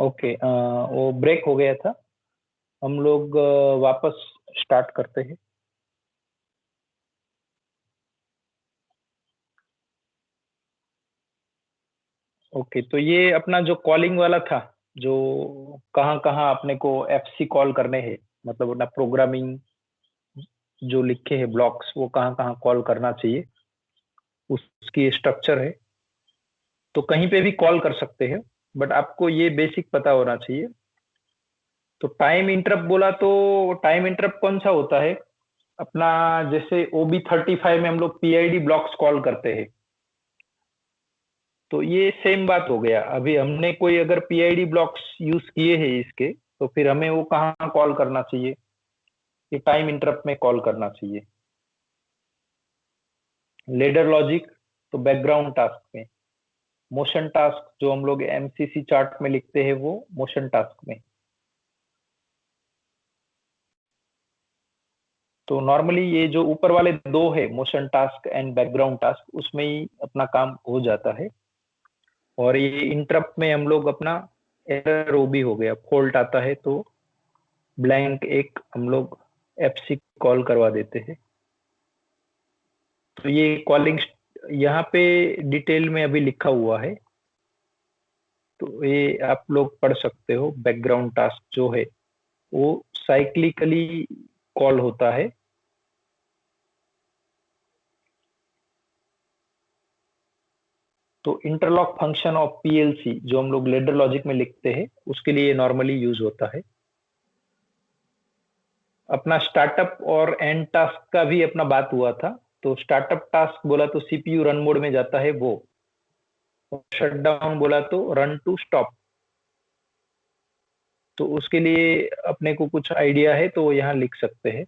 Okay, वो break हो गया था। हम लोग वापस स्टार्ट करते हैं। ओके, तो ये अपना जो कॉलिंग वाला था, जो कहाँ कहाँ अपने को एफसी कॉल करने हैं, मतलब अपना प्रोग्रामिंग जो लिखे हैं ब्लॉक्स, वो कहाँ कहाँ कॉल करना चाहिए, उसकी स्ट्रक्चर है। तो कहीं पे भी कॉल कर सकते हैं, बट आपको ये बेसिक पता होना चाहिए। तो टाइम इंटरप्ट बोला तो टाइम इंटरप्ट कौन सा होता है अपना, जैसे OB35 में हम लोग पीआईडी ब्लॉक्स कॉल करते हैं। तो ये सेम बात हो गया। अभी हमने कोई अगर पीआईडी ब्लॉक्स यूज किए हैं इसके, तो फिर हमें वो कहाँ कॉल करना चाहिए, ये टाइम इंटरप्ट में कॉल करना चाहिए। लेडर लॉजिक तो बैकग्राउंड टास्क में, मोशन टास्क जो हम लोग एमसीसी चार्ट में लिखते हैं वो मोशन टास्क में। तो नॉर्मली ये जो ऊपर वाले दो है, motion task and background task, उसमें ही अपना काम हो जाता है। और ये इंटरप्ट में हम लोग अपना एरर ओबी हो गया, फॉल्ट आता है तो ब्लैंक एक हम लोग एफसी कॉल करवा देते हैं। तो ये कॉलिंग यहाँ पे डिटेल में अभी लिखा हुआ है, तो ये आप लोग पढ़ सकते हो। बैकग्राउंड टास्क जो है वो साइक्लिकली कॉल होता है। तो इंटरलॉक फंक्शन ऑफ पीएलसी जो हम लोग लेडर लॉजिक में लिखते हैं, उसके लिए नॉर्मली यूज होता है। अपना स्टार्टअप और एंड टास्क का भी अपना बात हुआ था। तो स्टार्टअप टास्क बोला तो सीपीयू रन मोड में जाता है वो, शट डाउन बोला तो रन टू स्टॉप। तो उसके लिए अपने को कुछ आइडिया है तो यहाँ लिख सकते हैं।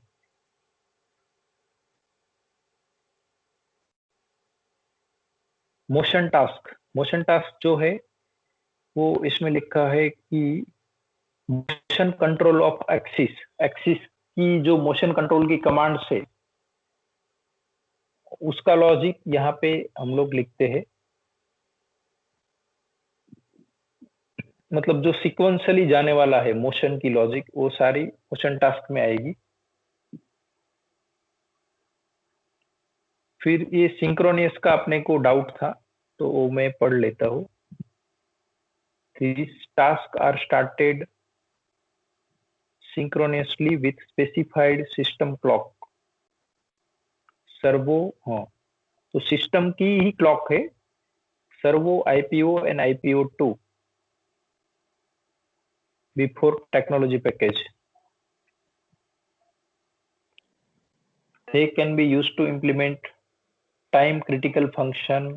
मोशन टास्क जो है वो इसमें लिखा है कि motion control of axis, axis की जो मोशन कंट्रोल की कमांड्स है उसका लॉजिक यहाँ पे हम लोग लिखते हैं। मतलब जो सिक्वेंशली जाने वाला है मोशन की लॉजिक, वो सारी मोशन टास्क में आएगी। फिर ये सिंक्रोनियस का अपने को डाउट था, तो वो मैं पढ़ लेता हूँ। These tasks are started synchronously with specified system clock. Servo, हाँ, तो सिस्टम की ही क्लॉक है, servo IPO and IPO2 before technology package. They can be used to implement time critical function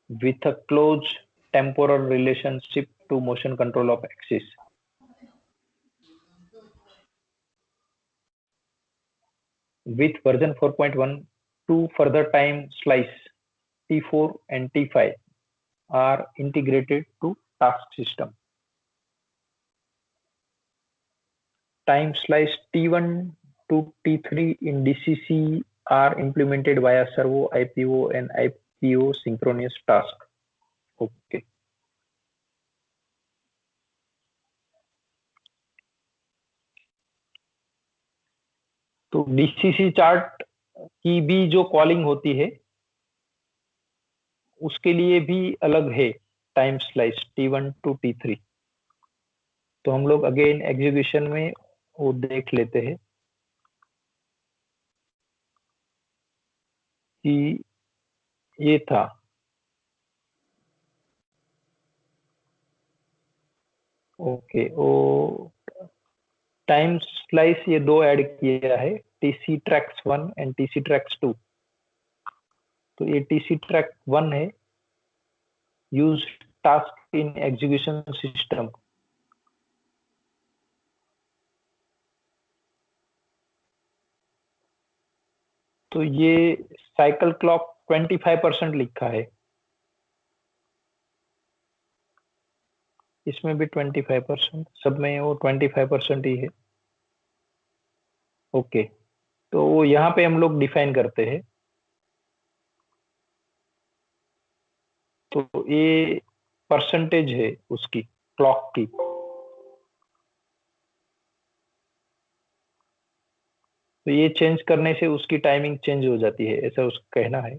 with a close temporal relationship to motion control of axis. With version 4.1, two further time slice T4 and T5 are integrated to task system. Time slice T1 to T3 in DCC are implemented via servo IPO and IPO synchronous task. Okay. तो DCC chart की भी जो calling होती है उसके लिए भी अलग है time slice T1 to T3। तो हम लोग अगेन एग्जीक्यूशन में वो देख लेते हैं कि ये था। ओके, ओ टाइम स्लाइस ये दो ऐड किया है, TC tracks 1 and TC tracks 2। तो ये TC ट्रैक 1 है, use task in execution system. तो ये साइकिल क्लॉक 25% लिखा है, इसमें भी 25%, सब में वो 25% ही है। ओके, तो यहाँ पे हम लोग डिफाइन करते हैं। तो ये परसेंटेज है उसकी क्लॉक की। तो ये चेंज करने से उसकी टाइमिंग चेंज हो जाती है, ऐसा उसका कहना है।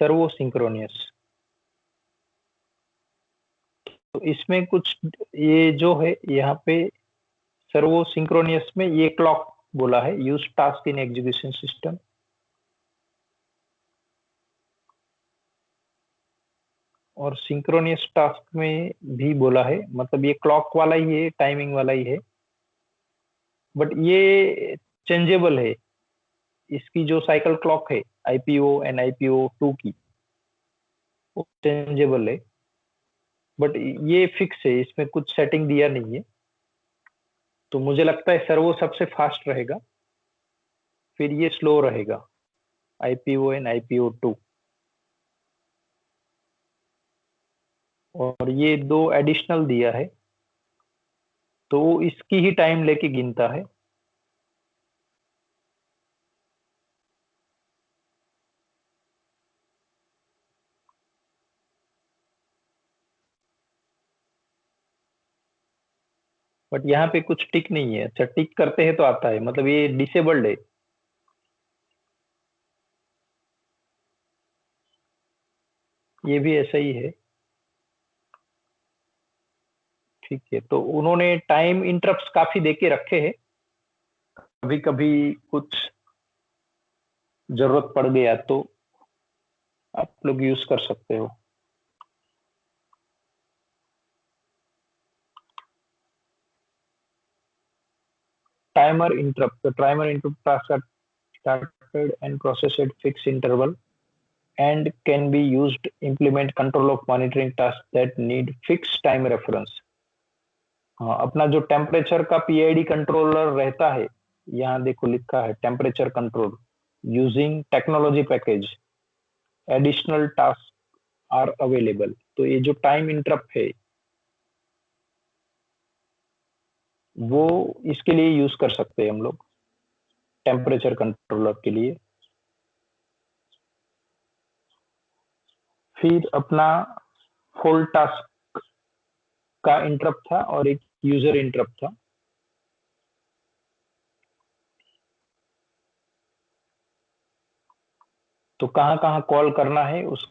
Servo synchronous. तो इसमें कुछ ये जो है यहाँ पे सर्वो सिंक्रोनियस में ये क्लॉक बोला है, use task in execution system. और सिंक्रोनियस टास्क में भी बोला है, मतलब ये क्लॉक वाला ही है, टाइमिंग वाला ही है, बट ये चेंजेबल है। इसकी जो साइकिल क्लॉक है आईपीओ एंड आईपीओ 2 की, वो चेंजेबल है, बट ये फिक्स है, इसमें कुछ सेटिंग दिया नहीं है। तो मुझे लगता है सर्वो सबसे फास्ट रहेगा, फिर ये स्लो रहेगा, आईपीओ एंड आईपीओ 2। और ये दो एडिशनल दिया है, तो वो इसकी ही टाइम लेके गिनता है। बट यहाँ पे कुछ टिक नहीं है। अच्छा, टिक करते हैं तो आता है, मतलब ये डिसेबल्ड है। ये भी ऐसा ही है। ठीक है, तो उन्होंने टाइम इंटरप्ट्स काफी देके रखे हैं, कभी कभी कुछ जरूरत पड़ गया तो आप लोग यूज कर सकते हो। Timer interrupt, the timer interrupt tasks are started and processed at fixed interval and can be used to implement control of monitoring tasks that need fixed time reference। हाँ, अपना जो टेम्परेचर का पीआईडी कंट्रोलर रहता है, यहाँ देखो लिखा है temperature control using technology package, additional task are available. तो ये जो टाइम इंटरप्ट है, वो इसके लिए यूज कर सकते हैं हम लोग, टेम्परेचर कंट्रोलर के लिए। फिर अपना फुल टास्क का इंटरप्ट था और एक यूजर इंटरप्ट था। तो कहाँ कहाँ कॉल करना है उस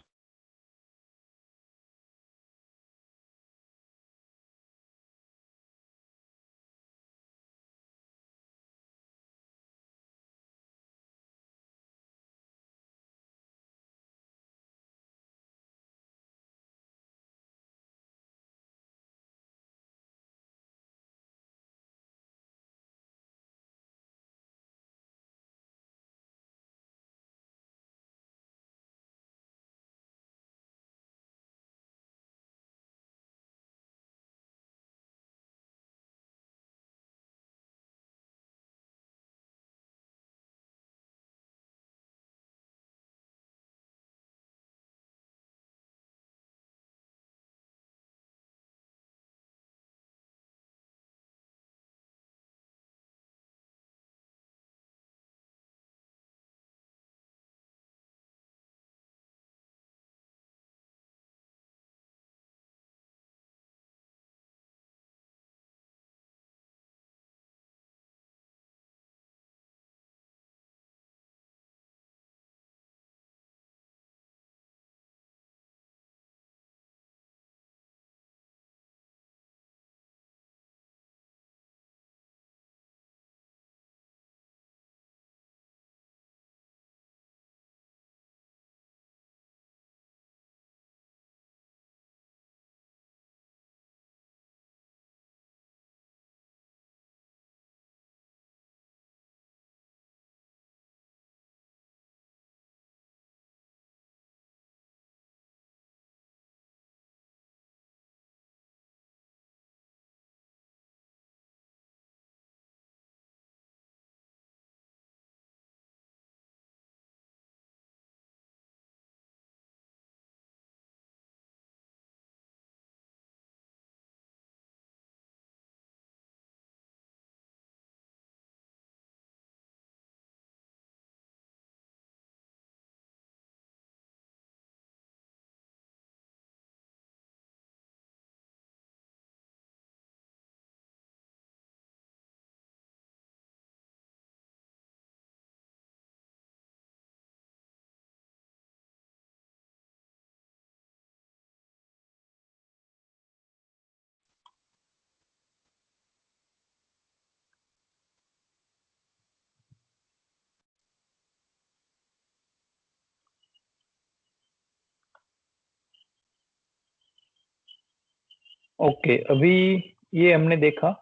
ओके, अभी ये हमने देखा।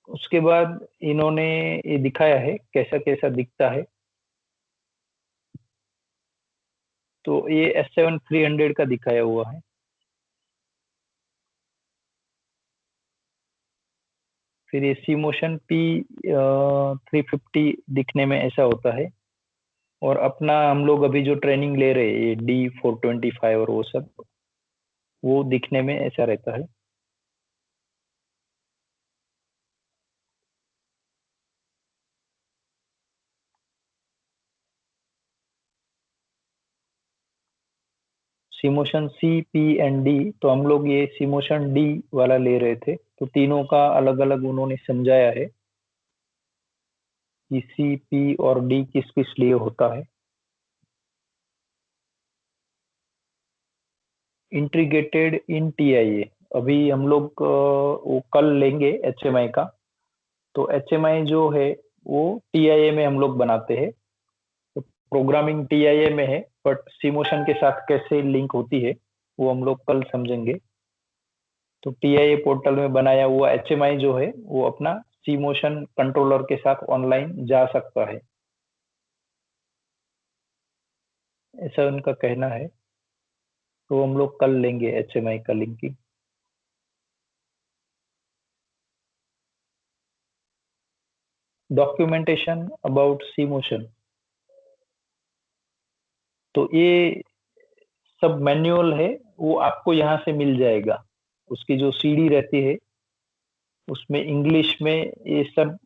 उसके बाद इन्होंने ये दिखाया है कैसा कैसा दिखता है। तो ये S7 300 का दिखाया हुआ है। फिर ये सी मोशन P350 दिखने में ऐसा होता है। और अपना हम लोग अभी जो ट्रेनिंग ले रहे हैं ये D425 और वो सब, वो दिखने में ऐसा रहता है। सिमोशन C, P एंड D, तो हम लोग ये सिमोशन D वाला ले रहे थे। तो तीनों का अलग अलग उन्होंने समझाया है कि C, P और D किस किस लिए होता है। इंटीग्रेटेड इन TIA, अभी हम लोग वो कल लेंगे HMI का। तो HMI जो है वो TIA में हम लोग बनाते हैं। तो प्रोग्रामिंग TIA में है, बट सिमोशन के साथ कैसे लिंक होती है वो हम लोग कल समझेंगे। तो TIA पोर्टल में बनाया हुआ HMI जो है वो अपना सिमोशन कंट्रोलर के साथ ऑनलाइन जा सकता है, ऐसा उनका कहना है। तो हम लोग कल लेंगे HMI का लिंकिंग। डॉक्यूमेंटेशन अबाउट सिमोशन, तो ये सब मैनुअल है, वो आपको यहाँ से मिल जाएगा। उसकी जो CD रहती है उसमें इंग्लिश में ये सब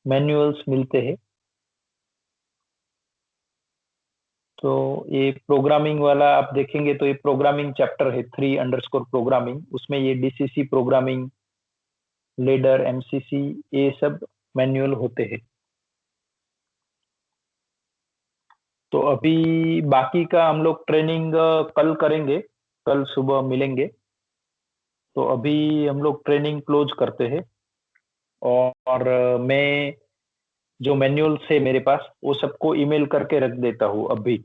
मैनुअल्स मिलते हैं। तो ये प्रोग्रामिंग वाला आप देखेंगे तो ये प्रोग्रामिंग चैप्टर है 3_प्रोग्रामिंग, उसमें ये DCC प्रोग्रामिंग, लेडर, MCC, ये सब मैनुअल होते हैं। तो अभी बाकी का हम लोग ट्रेनिंग कल करेंगे, कल सुबह मिलेंगे। तो अभी हम लोग ट्रेनिंग क्लोज करते हैं। और मैं जो मैनुअल्स है मेरे पास वो सबको ईमेल करके रख देता हूँ अभी।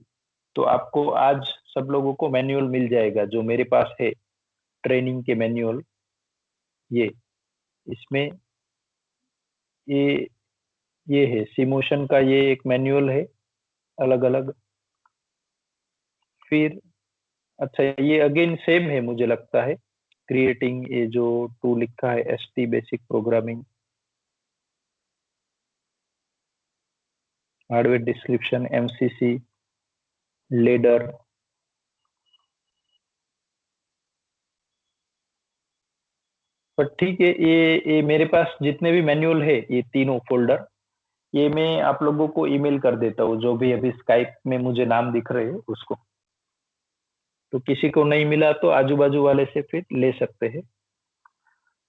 तो आपको आज सब लोगों को मैनुअल मिल जाएगा जो मेरे पास है, ट्रेनिंग के मैनुअल। ये इसमें ये ये है सिमोशन का, ये एक मैनुअल है अलग अलग। फिर अच्छा, ये अगेन सेम है मुझे लगता है, क्रिएटिंग, ये जो टू लिखा है ST basic programming, hardware description, MCC, ladder. पर ठीक है, ये मेरे पास जितने भी मैनुअल है ये तीनों फोल्डर, ये मैं आप लोगों को ईमेल कर देता हूँ, जो भी अभी स्काइप में मुझे नाम दिख रहे हैं उसको। तो किसी को नहीं मिला तो आजू बाजू वाले से फिर ले सकते हैं।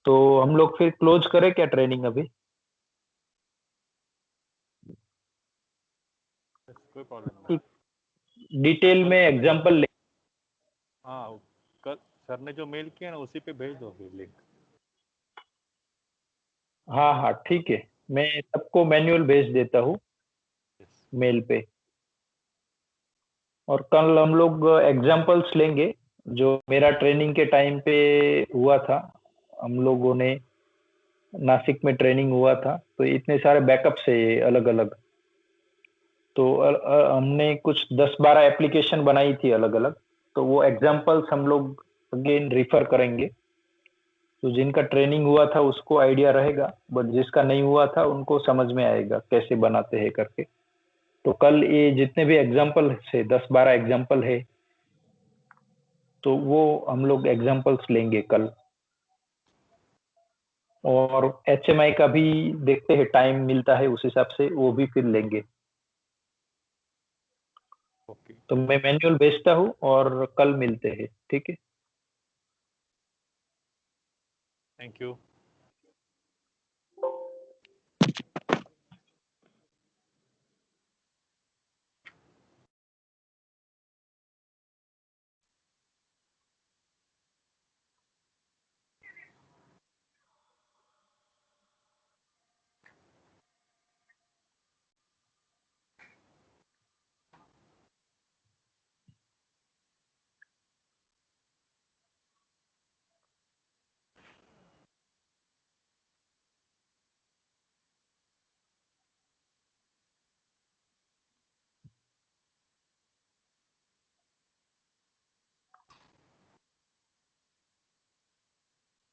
तो हम लोग फिर क्लोज करें क्या ट्रेनिंग अभी? कोई प्रॉब्लम नहीं। ठीक, डिटेल में एग्जांपल ले। हाँ, कल सर ने जो मेल किया ना उसी पे भेज दो फिर लिंक। हाँ हाँ ठीक है, मैं सबको मैनुअल भेज देता हूँ मेल पे। और कल हम लोग एग्जांपल्स लेंगे जो मेरा ट्रेनिंग के टाइम पे हुआ था। हम लोगों ने नासिक में ट्रेनिंग हुआ था, तो इतने सारे बैकअप्स है ये अलग अलग। तो हमने कुछ 10-12 एप्लीकेशन बनाई थी अलग अलग। तो वो एग्जांपल्स हम लोग अगेन रिफर करेंगे। तो जिनका ट्रेनिंग हुआ था उसको आइडिया रहेगा, बट जिसका नहीं हुआ था उनको समझ में आएगा कैसे बनाते हैं करके। तो कल ये जितने भी एग्जांपल है, 10-12 एग्जांपल है, तो वो हम लोग एग्जांपल्स लेंगे कल। और HMI का भी देखते हैं, टाइम मिलता है उस हिसाब से वो भी फिर लेंगे। ओके, तो मैं मैनुअल भेजता हूँ और कल मिलते हैं, ठीक है। Thank you.